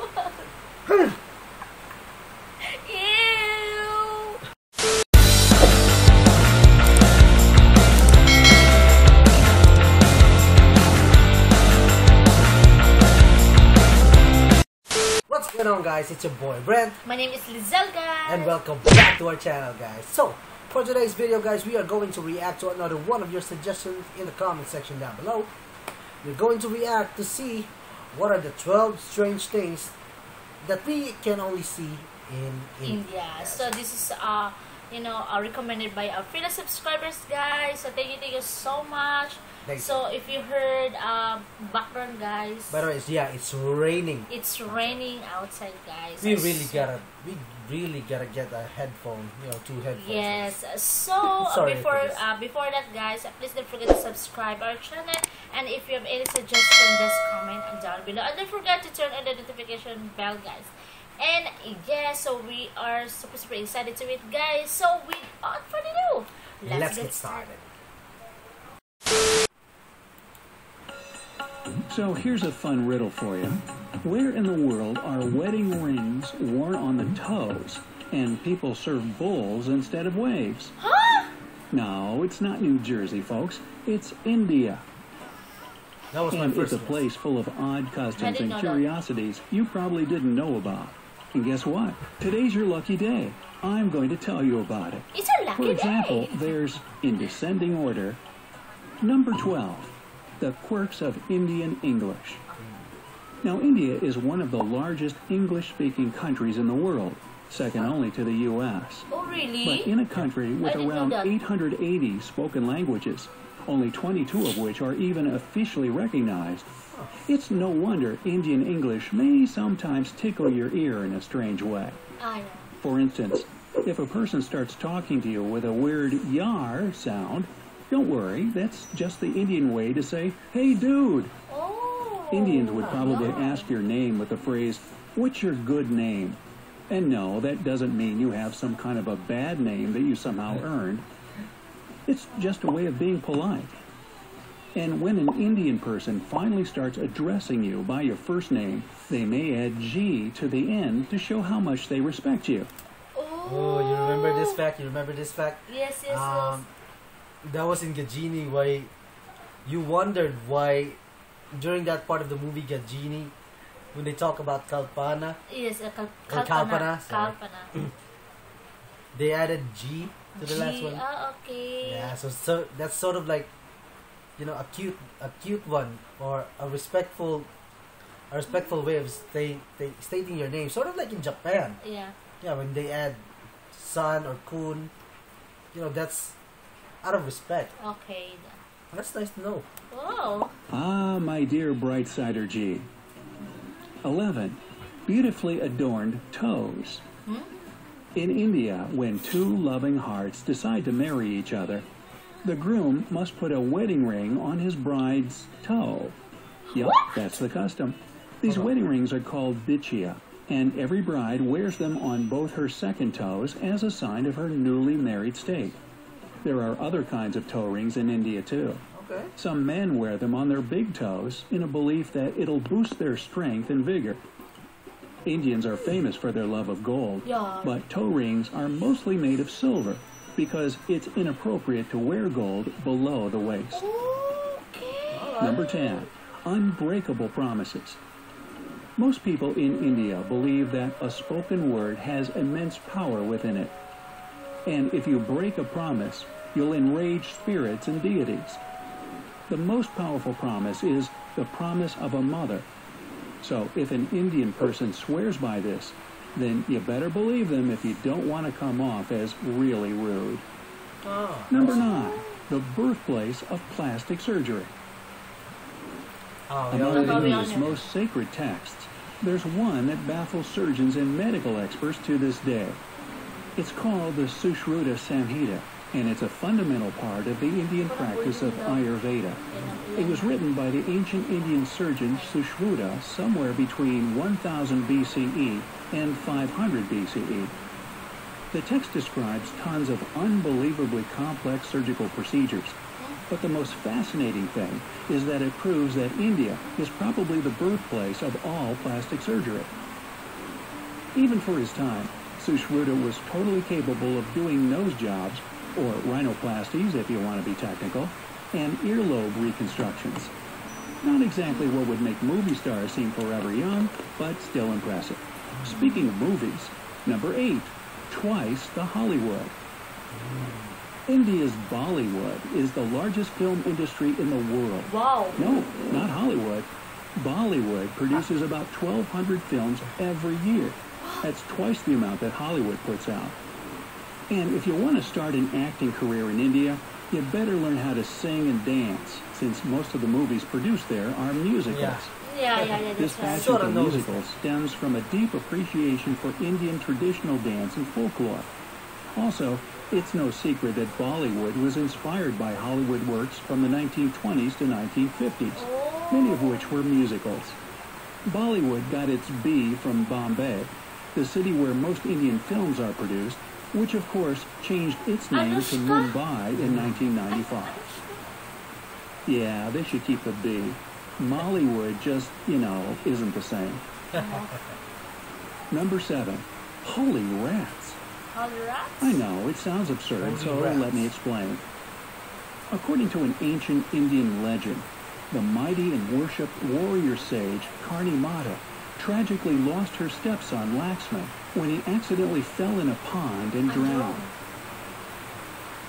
Ew. What's going on, guys? It's your boy Brent, My name is Lizelle, guys. and welcome back to our channel, guys. So for today's video, guys, we are going to react to another one of your suggestions in the comment section down below. We're going to react to see what are the 12 strange things that we can only see in India. So this is recommended by our fellow subscribers, guys. So thank you so much. So if you heard background, guys. By the way, it's raining. It's raining outside, guys. We really gotta get a headphone, two headphones. Yes. So Sorry before that, guys, please don't forget to subscribe our channel. And if you have any suggestion, just comment down below. And don't forget to turn on the notification bell, guys. And yeah, so we are super excited to it, guys. So without further ado, let's get started. So here's a fun riddle for you. Where in the world are wedding rings worn on the toes and people serve bowls instead of waves? Huh? No, it's not New Jersey, folks. It's India. That was my And first it's a place full of odd customs and know curiosities you probably didn't know about. And guess what? Today's your lucky day. I'm going to tell you about it. It's a lucky For example, day. there's, in descending order, number 12, the quirks of Indian English. Now, India is one of the largest English-speaking countries in the world, second only to the U.S. Oh, really? But in a country with I didn't know around that. 880 spoken languages, only 22 of which are even officially recognized, it's no wonder Indian English may sometimes tickle your ear in a strange way. I know. For instance, if a person starts talking to you with a weird yar sound, don't worry, that's just the Indian way to say, "Hey dude." Oh. Indians would probably ask your name with the phrase, "What's your good name?" And no, that doesn't mean you have some kind of a bad name that you somehow earned. It's just a way of being polite. And when an Indian person finally starts addressing you by your first name, they may add G to the end to show how much they respect you. Oh, you remember this fact? Yes. That was in Gajini, why you wondered why during that part of the movie Gajini, when they talk about Kalpana, Yes, Kalpana, sorry. Kalpana. They added G to the last one. Oh, okay. Yeah, so that's sort of like, a cute one, or a respectful way of stating your name, sort of like in Japan. Yeah. When they add san or kun, that's out of respect. Okay. That's nice to know. Oh. Ah, my dear Brightsider G. 11. Beautifully adorned toes. In India, when two loving hearts decide to marry each other, the groom must put a wedding ring on his bride's toe. Yup, that's the custom. These wedding rings are called bichya, and every bride wears them on both her second toes as a sign of her newly married state. There are other kinds of toe rings in India too. Okay. Some men wear them on their big toes in a belief that it'll boost their strength and vigor. Indians are famous for their love of gold, but toe rings are mostly made of silver because it's inappropriate to wear gold below the waist. Okay. Number 10. Unbreakable promises. Most people in India believe that a spoken word has immense power within it. And if you break a promise, you'll enrage spirits and deities. The most powerful promise is the promise of a mother. So if an Indian person swears by this, then you better believe them if you don't want to come off as really rude. Number 9, the birthplace of plastic surgery. Among India's most sacred texts, there's one that baffles surgeons and medical experts to this day. It's called the Sushruta Samhita, and it's a fundamental part of the Indian practice of Ayurveda. It was written by the ancient Indian surgeon Sushruta somewhere between 1000 BCE and 500 BCE. The text describes tons of unbelievably complex surgical procedures, but the most fascinating thing is that it proves that India is probably the birthplace of all plastic surgery. Even for his time, Sushruta was totally capable of doing nose jobs, or rhinoplasties if you want to be technical, and earlobe reconstructions. Not exactly what would make movie stars seem forever young, but still impressive. Speaking of movies, number 8, twice the Hollywood. India's Bollywood is the largest film industry in the world. Wow. No, not Hollywood. Bollywood produces about 1,200 films every year. That's twice the amount that Hollywood puts out. And if you want to start an acting career in India, you better learn how to sing and dance, since most of the movies produced there are musicals. Yeah, This that's passion right. for musicals stems from a deep appreciation for Indian traditional dance and folklore. Also, it's no secret that Bollywood was inspired by Hollywood works from the 1920s to 1950s, many of which were musicals. Bollywood got its B from Bombay, the city where most Indian films are produced, which of course changed its name to Mumbai in 1995. Yeah, they should keep the B. Mollywood just, isn't the same. Number 7, holy rats. Holy rats? I know, it sounds absurd, so Holy rats. let me explain. According to an ancient Indian legend, the mighty and worshipped warrior sage Karni Mata tragically lost her stepson Laxman when he accidentally fell in a pond and drowned.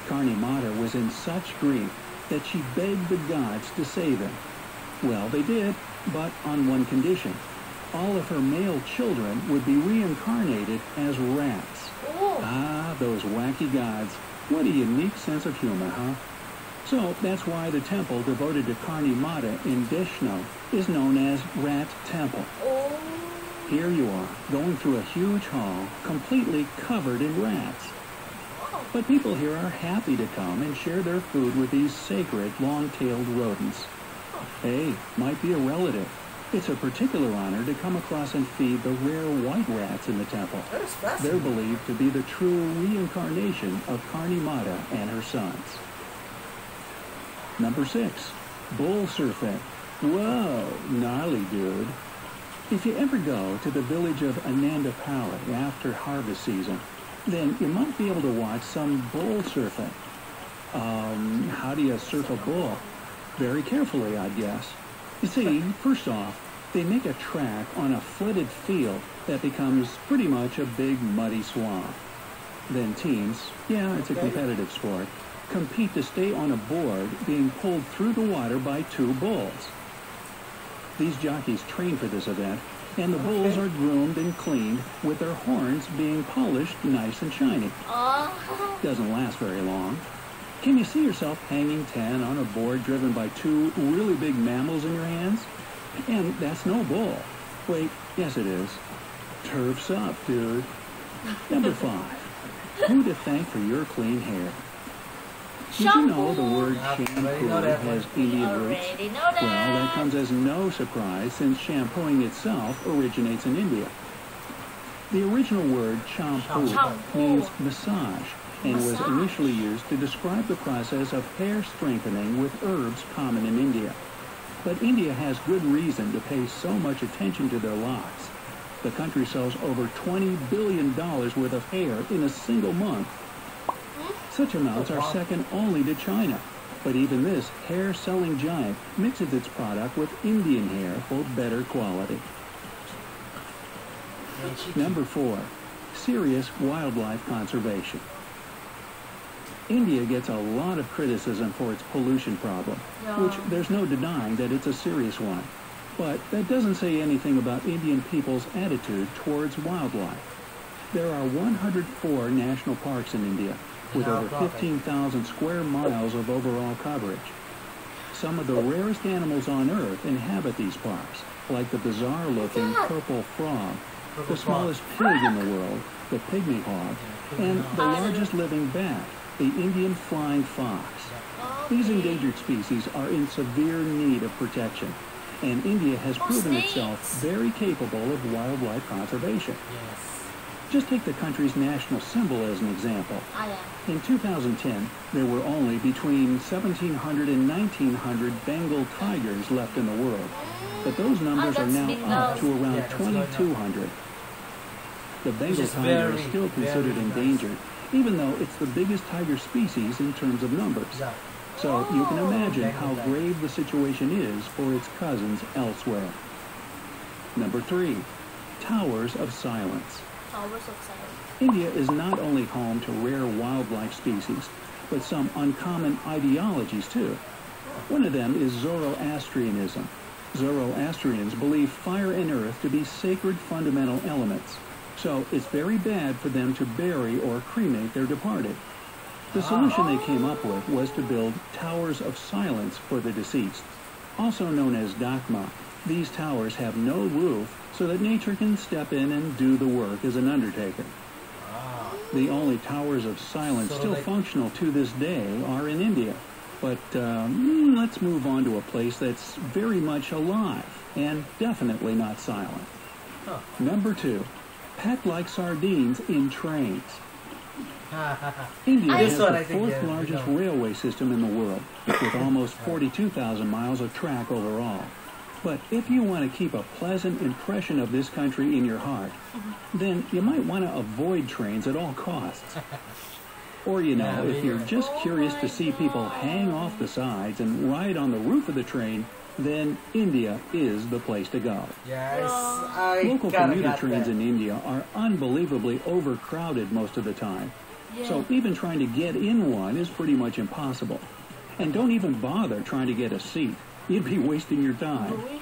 Karni Mata was in such grief that she begged the gods to save him. Well, they did, but on one condition. All of her male children would be reincarnated as rats. Ah, those wacky gods. What a unique sense of humor, huh? So that's why the temple devoted to Karni Mata in Deshno is known as Rat Temple. Here you are, going through a huge hall, completely covered in rats. But people here are happy to come and share their food with these sacred, long-tailed rodents. Hey, might be a relative. It's a particular honor to come across and feed the rare white rats in the temple. They're believed to be the true reincarnation of Karni Mata and her sons. Number 6, bull surfing. Whoa, gnarly dude. If you ever go to the village of Anandapalli after harvest season, then you might be able to watch some bull surfing. How do you surf a bull? Very carefully, I'd guess. You see, first off, they make a track on a flooded field that becomes pretty much a big muddy swamp. Then teams, yeah, it's a competitive sport, compete to stay on a board being pulled through the water by 2 bulls. These jockeys train for this event, and the bulls are groomed and cleaned with their horns being polished nice and shiny. Doesn't last very long. Can you see yourself hanging 10 on a board driven by 2 really big mammals in your hands? And that's no bull. Wait, yes it is. Turf's up, dude. Number 5. Who to thank for your clean hair? Did you know the word shampoo has Indian roots? Well, that comes as no surprise since shampooing itself originates in India. The original word shampoo means massage and was initially used to describe the process of hair strengthening with herbs common in India. But India has good reason to pay so much attention to their locks. The country sells over $20 billion worth of hair in a single month. Such amounts are second only to China. But even this hair-selling giant mixes its product with Indian hair for better quality. Number 4, serious wildlife conservation. India gets a lot of criticism for its pollution problem, which there's no denying that it's a serious one. But that doesn't say anything about Indian people's attitude towards wildlife. There are 104 national parks in India, with over 15,000 square miles of overall coverage. Some of the rarest animals on Earth inhabit these parks, like the bizarre-looking purple frog, the smallest pig in the world, the pygmy hog, and the largest living bat, the Indian flying fox. These endangered species are in severe need of protection, and India has proven itself very capable of wildlife conservation. Just take the country's national symbol as an example. In 2010, there were only between 1,700 and 1,900 Bengal tigers left in the world, but those numbers are now up to around 2,200. The Bengal is tiger very, is still considered very nice. endangered, even though it's the biggest tiger species in terms of numbers. Yeah. So you can imagine Bengal how tiger. grave the situation is for its cousins elsewhere. Number 3, Towers of Silence. Towers of Silence. India is not only home to rare wildlife species, but some uncommon ideologies too. One of them is Zoroastrianism. Zoroastrians believe fire and earth to be sacred fundamental elements, so it's very bad for them to bury or cremate their departed. The solution they came up with was to build towers of silence for the deceased, also known as dakma. These towers have no roof, so that nature can step in and do the work as an undertaker. The only towers of silence So still they- functional to this day are in India. But let's move on to a place that's very much alive and definitely not silent. Huh. Number 2, packed like sardines in trains. India This has one the I think, fourth yeah, we largest know. railway system in the world, with almost 42,000 miles of track overall. But if you want to keep a pleasant impression of this country in your heart, then you might want to avoid trains at all costs. Or, you know, Yeah, if you're yeah. just Oh curious my to see people God. hang off the sides and ride on the roof of the train, then India is the place to go. Yes, I Local kinda commuter got trains that. in India are unbelievably overcrowded most of the time. Yeah. So even trying to get in one is pretty much impossible. And don't even bother trying to get a seat. You'd be wasting your time. Really?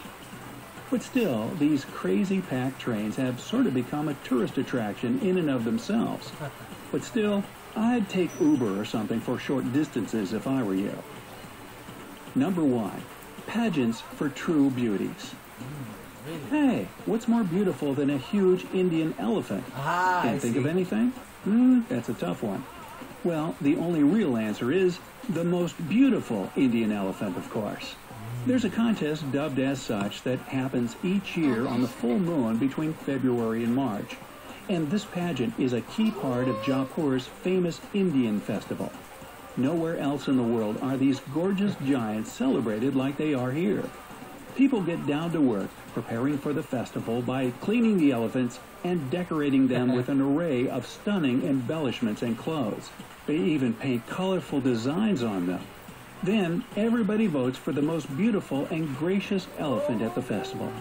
But still, these crazy packed trains have sort of become a tourist attraction in and of themselves. But still, I'd take Uber or something for short distances if I were you. Number 1, pageants for true beauties. Hey, what's more beautiful than a huge Indian elephant? I Can't think of see. anything? That's a tough one. Well, the only real answer is the most beautiful Indian elephant, of course. There's a contest dubbed as such that happens each year on the full moon between February and March. And this pageant is a key part of Jaipur's famous Indian festival. Nowhere else in the world are these gorgeous giants celebrated like they are here. People get down to work preparing for the festival by cleaning the elephants and decorating them with an array of stunning embellishments and clothes. They even paint colorful designs on them. Then everybody votes for the most beautiful and gracious elephant at the festival.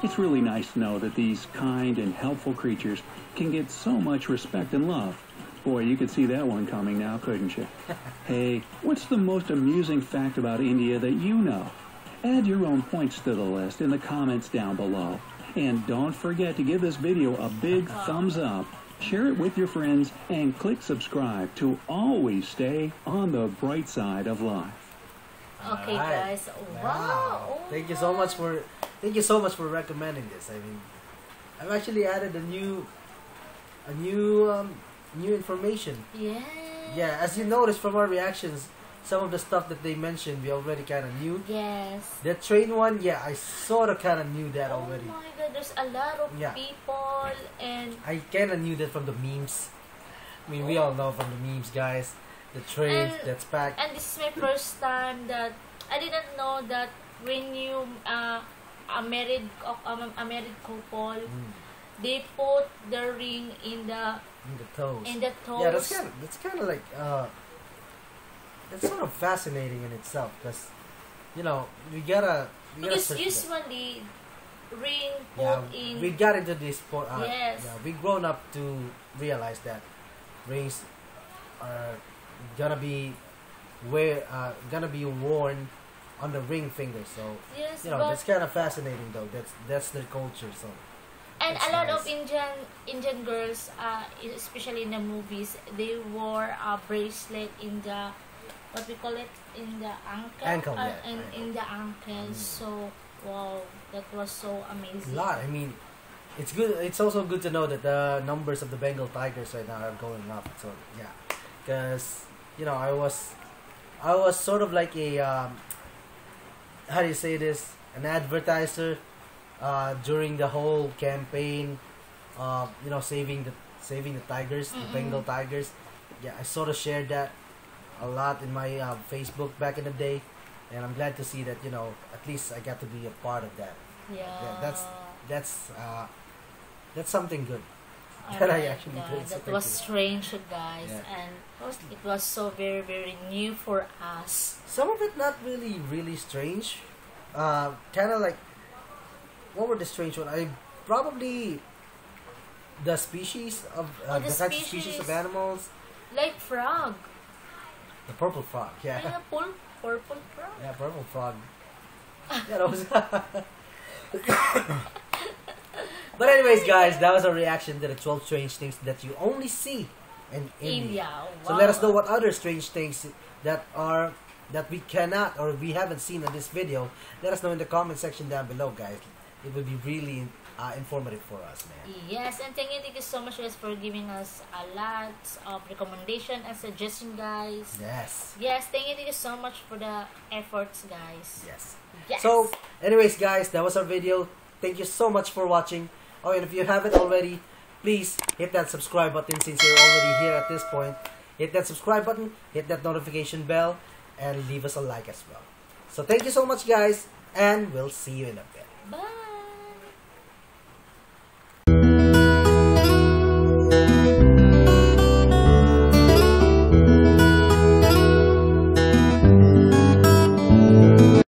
It's really nice to know that these kind and helpful creatures can get so much respect and love. Boy, you could see that one coming now, couldn't you? Hey, what's the most amusing fact about India that you know? Add your own points to the list in the comments down below. And don't forget to give this video a big thumbs up, share it with your friends, and click subscribe to always stay on the bright side of life. Okay, Alright. guys. Wow. Oh Thank you my. so much for recommending this. I mean, I've actually added a new information. Yeah. Yeah, as you noticed from our reactions, some of the stuff that they mentioned we already kind of knew. Yes. The train one, yeah, I sort of kind of knew that Oh already. my God, there's a lot of Yeah. people and I kind of knew that from the memes. I mean, we all know from the memes, guys. The train And- that's packed. and this is my first time that I didn't know that when you a married couple, they put the ring in the toes. toes. Yeah, that's kind of like that's sort of fascinating in itself because we gotta Because search that. usually ring put Yeah, in we got into this point. Yes. Yeah, we grown up to realize that rings are gonna be worn on the ring finger. So yes, you know but that's kind of fascinating though. That's their culture. So and that's a lot nice. of Indian girls, especially in the movies, they wore a bracelet in the what we call it in the Ankle, yeah, and ankle. in the ankle. So wow, that was so a amazing. lot. I mean, it's good. It's also good to know that the numbers of the Bengal tigers right now are going up. So yeah, because I was sort of like a how do you say this? An advertiser during the whole campaign of saving the tigers, the Bengal tigers. Yeah, I sort of shared that a lot in my Facebook back in the day, and I'm glad to see that at least I got to be a part of that. Yeah. Yeah, that's something good. Oh that my I actually God, did. So that thank was you. strange, guys, Yeah. and it was so very, very new for us. Some of it not really strange. Kind of like, what were the strange one? I probably the species of Oh, the the kinds of species of species. animals. Like frog. The purple frog, yeah, Yeah, purple frog. yeah, purple frog. Yeah, that was. But anyways, guys, that was our reaction to the 12 strange things that you only see in India. India. So Wow. let us know what other strange things that we cannot or we haven't seen in this video. Let us know in the comment section down below, guys. It would be really informative for us, man. Yes, and thank you so much, guys, for giving us a lot of recommendation and suggestion, guys. Yes. Yes, thank you so much for the efforts, guys. Yes. Yes. So, anyways, guys, that was our video. Thank you so much for watching. Oh, and if you haven't already, please hit that subscribe button since you're already here at this point. Hit that subscribe button, hit that notification bell, and leave us a like as well. So, thank you so much, guys, and we'll see you in a bit. Bye.